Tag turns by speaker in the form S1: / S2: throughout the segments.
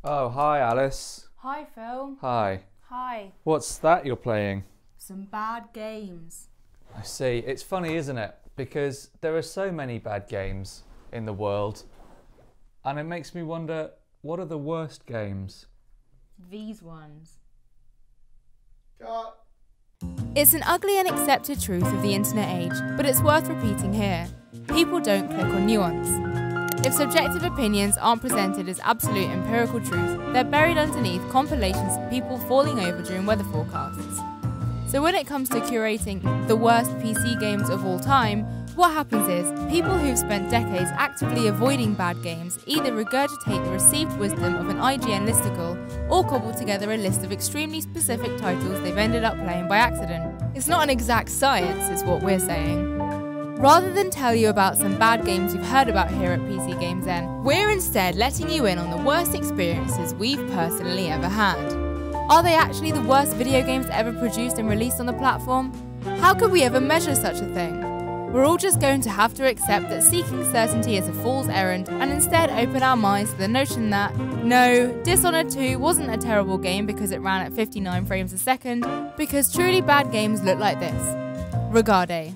S1: Oh, hi Alice.
S2: Hi Phil.
S1: Hi.
S2: Hi.
S1: What's that you're playing?
S2: Some bad games.
S1: I see. It's funny, isn't it? Because there are so many bad games in the world. And it makes me wonder, what are the worst games?
S2: These ones.
S1: Cut.
S2: It's an ugly and accepted truth of the internet age, but it's worth repeating here. People don't click on nuance. If subjective opinions aren't presented as absolute empirical truth, they're buried underneath compilations of people falling over during weather forecasts. So when it comes to curating the worst PC games of all time, what happens is, people who've spent decades actively avoiding bad games either regurgitate the received wisdom of an IGN listicle, or cobble together a list of extremely specific titles they've ended up playing by accident. It's not an exact science, is what we're saying. Rather than tell you about some bad games you've heard about here at PCGamesN, we're instead letting you in on the worst experiences we've personally ever had. Are they actually the worst video games ever produced and released on the platform? How could we ever measure such a thing? We're all just going to have to accept that seeking certainty is a fool's errand and instead open our minds to the notion that, no, Dishonored 2 wasn't a terrible game because it ran at 59 frames a second, because truly bad games look like this. Regarde.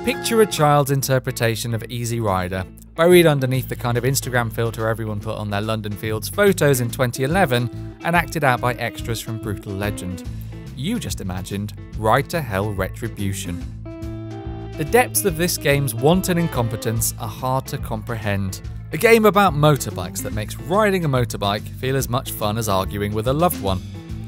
S3: Picture a child's interpretation of Easy Rider, buried underneath the kind of Instagram filter everyone put on their London Fields photos in 2011 and acted out by extras from Brutal Legend. You just imagined Ride to Hell Retribution. The depths of this game's wanton incompetence are hard to comprehend. A game about motorbikes that makes riding a motorbike feel as much fun as arguing with a loved one.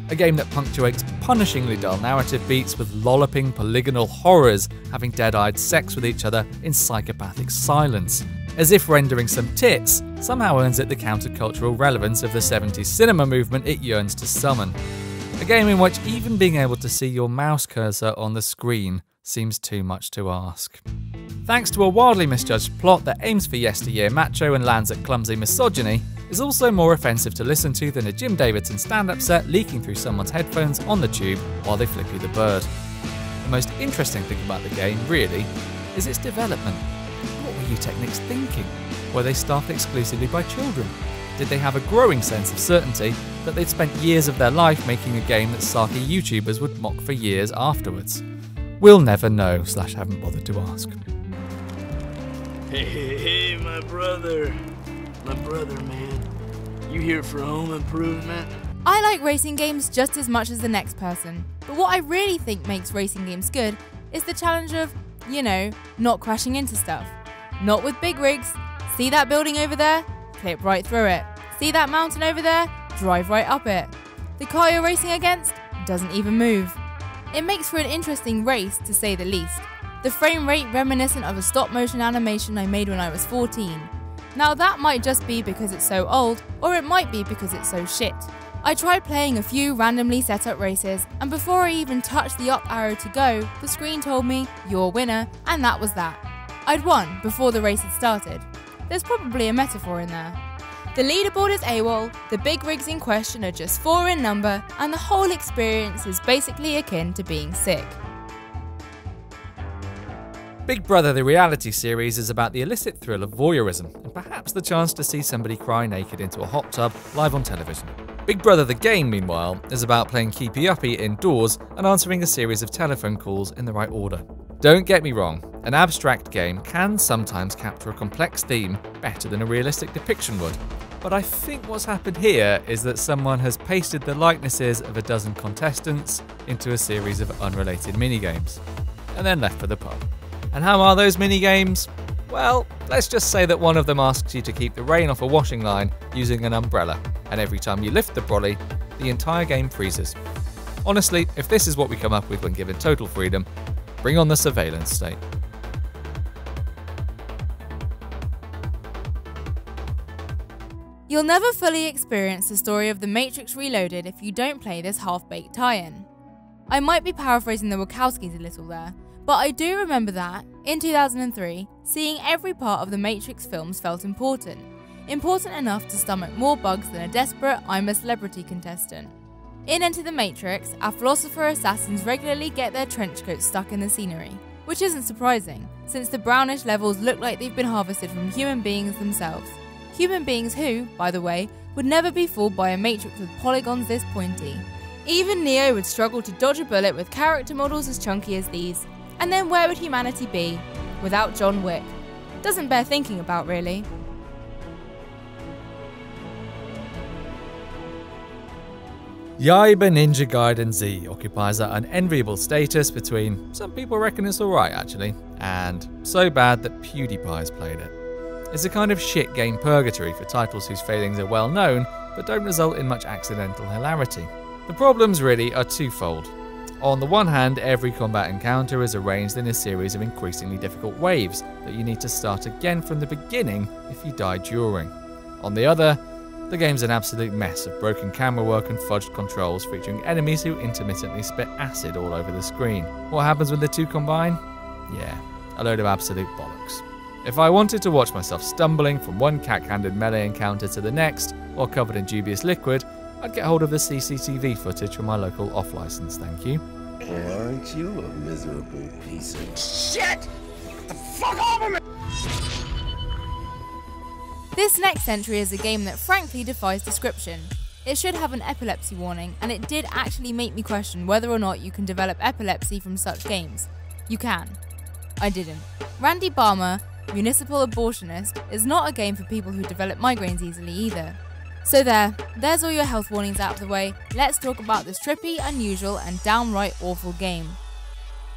S3: A game that punctuates punishingly dull narrative beats with lolloping polygonal horrors having dead-eyed sex with each other in psychopathic silence. As if rendering some tits somehow earns it the countercultural relevance of the 70s cinema movement it yearns to summon. A game in which even being able to see your mouse cursor on the screen seems too much to ask. Thanks to a wildly misjudged plot that aims for yesteryear macho and lands at clumsy misogyny, is also more offensive to listen to than a Jim Davidson stand-up set leaking through someone's headphones on the tube while they flip you the bird. The most interesting thing about the game, really, is its development. What were Eutechnics thinking? Were they staffed exclusively by children? Did they have a growing sense of certainty that they'd spent years of their life making a game that sarky YouTubers would mock for years afterwards? We'll never know, / haven't bothered to ask.
S4: Hey, my brother, man. You here for home improvement?
S2: I like racing games just as much as the next person, but what I really think makes racing games good is the challenge of, not crashing into stuff. Not with big rigs. See that building over there? Clip right through it. See that mountain over there? Drive right up it. The car you're racing against doesn't even move. It makes for an interesting race, to say the least. The frame rate reminiscent of a stop-motion animation I made when I was 14. Now that might just be because it's so old, or it might be because it's so shit. I tried playing a few randomly set up races, and before I even touched the up arrow to go, the screen told me, "You're winner," and that was that. I'd won before the race had started. There's probably a metaphor in there. The leaderboard is AWOL, the big rigs in question are just 4 in number, and the whole experience is basically akin to being sick.
S3: Big Brother the reality series is about the illicit thrill of voyeurism, and perhaps the chance to see somebody cry naked into a hot tub live on television. Big Brother the game, meanwhile, is about playing keepy-uppy indoors and answering a series of telephone calls in the right order. Don't get me wrong, an abstract game can sometimes capture a complex theme better than a realistic depiction would, but I think what's happened here is that someone has pasted the likenesses of a dozen contestants into a series of unrelated minigames, and then left for the pub. And how are those mini-games? Well, let's just say that one of them asks you to keep the rain off a washing line using an umbrella, and every time you lift the brolly, the entire game freezes. Honestly, if this is what we come up with when given total freedom, bring on the surveillance state.
S2: You'll never fully experience the story of The Matrix Reloaded if you don't play this half-baked tie-in. I might be paraphrasing the Wachowskis a little there, but I do remember that, in 2003, seeing every part of the Matrix films felt important. Important enough to stomach more bugs than a desperate I'm a Celebrity contestant. In Enter the Matrix, our philosopher assassins regularly get their trench coats stuck in the scenery, which isn't surprising, since the brownish levels look like they've been harvested from human beings themselves. Human beings who, by the way, would never be fooled by a matrix with polygons this pointy. Even Neo would struggle to dodge a bullet with character models as chunky as these. And then where would humanity be without John Wick? Doesn't bear thinking about, really.
S3: Yaiba Ninja Gaiden Z occupies that unenviable status between, some people reckon it's alright actually, and so bad that PewDiePie's played it. It's a kind of shit game purgatory for titles whose failings are well known, but don't result in much accidental hilarity. The problems really are twofold. On the one hand, every combat encounter is arranged in a series of increasingly difficult waves that you need to start again from the beginning if you die during. On the other, the game's an absolute mess of broken camera work and fudged controls featuring enemies who intermittently spit acid all over the screen. What happens when the two combine? Yeah, a load of absolute bollocks. If I wanted to watch myself stumbling from one cack-handed melee encounter to the next, or covered in dubious liquid, I'd get hold of the CCTV footage from my local off-license, thank you.
S5: Aren't you a miserable piece of
S4: Shit! Get the fuck off of me!
S2: This next entry is a game that frankly defies description. It should have an epilepsy warning, and it did actually make me question whether or not you can develop epilepsy from such games. You can. I didn't. Randy Barmer, Municipal Abortionist, is not a game for people who develop migraines easily either. So there's all your health warnings out of the way. Let's talk about this trippy, unusual, and downright awful game.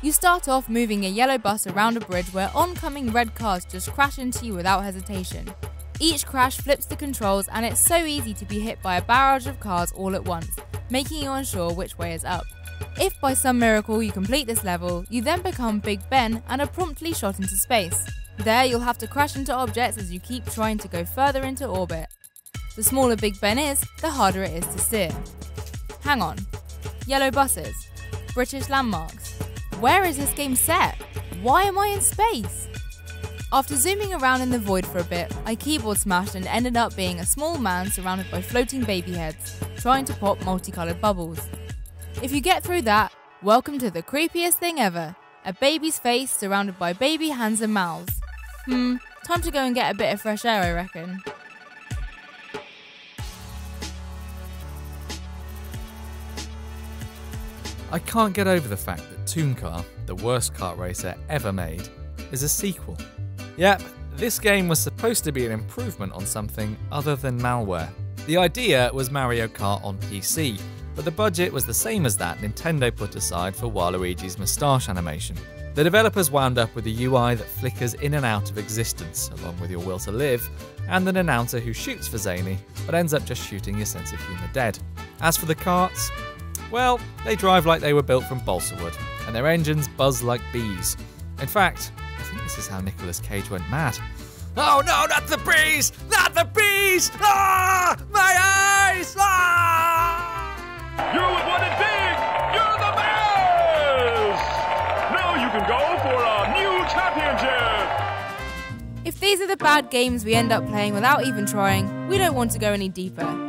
S2: You start off moving a yellow bus around a bridge where oncoming red cars just crash into you without hesitation. Each crash flips the controls, and it's so easy to be hit by a barrage of cars all at once, making you unsure which way is up. If by some miracle you complete this level, you then become Big Ben and are promptly shot into space. There you'll have to crash into objects as you keep trying to go further into orbit. The smaller Big Ben is, the harder it is to steer. Hang on. Yellow buses. British landmarks. Where is this game set? Why am I in space? After zooming around in the void for a bit, I keyboard smashed and ended up being a small man surrounded by floating baby heads, trying to pop multicoloured bubbles. If you get through that, welcome to the creepiest thing ever. A baby's face surrounded by baby hands and mouths. Time to go and get a bit of fresh air, I reckon.
S3: I can't get over the fact that Toon Car, the worst kart racer ever made, is a sequel. Yep, this game was supposed to be an improvement on something other than malware. The idea was Mario Kart on PC, but the budget was the same as that Nintendo put aside for Waluigi's moustache animation. The developers wound up with a UI that flickers in and out of existence, along with your will to live, and an announcer who shoots for zany, but ends up just shooting your sense of humour dead. As for the karts, well, they drive like they were built from balsa wood, and their engines buzz like bees. In fact, I think this is how Nicolas Cage went mad. Oh no, not the bees! Not the bees! Ah! My eyes! Ah!
S6: You would want it big! You're the best! Now you can go for a new championship!
S2: If these are the bad games we end up playing without even trying, we don't want to go any deeper.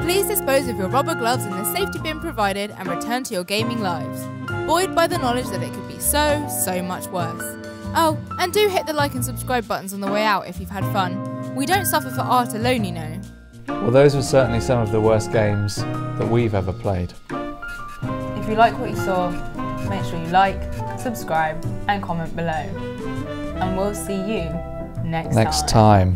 S2: Please dispose of your rubber gloves in the safety bin provided and return to your gaming lives, buoyed by the knowledge that it could be so much worse. Oh, and do hit the like and subscribe buttons on the way out if you've had fun. We don't suffer for art alone, you know.
S1: Well, those were certainly some of the worst games that we've ever played.
S2: If you like what you saw, make sure you like, subscribe and comment below. And we'll see you next time.